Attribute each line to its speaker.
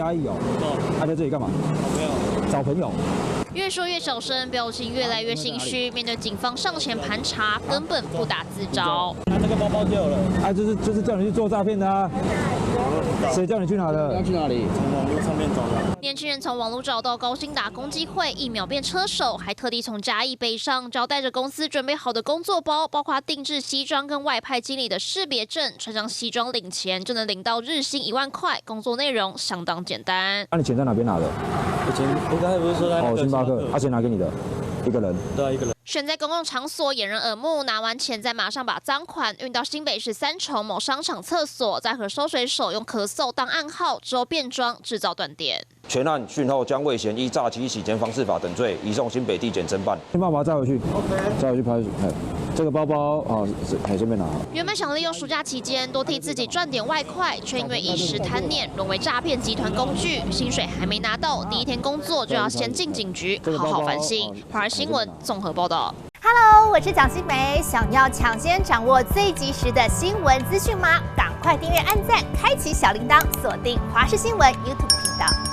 Speaker 1: 嘉义哦。他在这里干嘛？找朋友。
Speaker 2: 越说越小声，表情越来越心虚。面对警方上前盘查，根本不打自招。
Speaker 1: 他这个包包丢了。啊，就是叫你去做诈骗的啊。谁叫你去哪的？要去哪里？从网络上面找的。
Speaker 2: 年轻人从网络找到高薪打工机会，一秒变车手，还特地从嘉义北上，只要带着公司准备好的工作包，包括定制西装跟外派经理的识别证，穿上西装领钱就能领到日薪1万块。工作内容相当简单。
Speaker 1: 那你钱在哪边拿的？
Speaker 3: 钱我刚才不是说在
Speaker 1: 星巴克，谁拿给你的？一个人。对啊，一个人。
Speaker 2: 选在公共场所掩人耳目，拿完钱再马上把赃款运到新北市三重某商场厕所，再和收水手用咳嗽当暗号，之后变装制造断电。
Speaker 4: 全案讯后将为嫌依诈欺洗钱防治法等罪移送新北地检侦办。
Speaker 1: 先把它载回去 ，OK， 载回去拍。这个包包啊，先别拿。
Speaker 2: 原本想利用暑假期间多替自己赚点外快，却因为一时贪念，沦为诈骗集团工具。薪水还没拿到，第一天工作就要先进警局，好好反省。华儿新闻综合报道。
Speaker 5: Hello， 我是蒋欣梅。想要抢先掌握最及时的新闻资讯吗？赶快订阅、按赞、开启小铃铛，锁定华视新闻 YouTube 频道。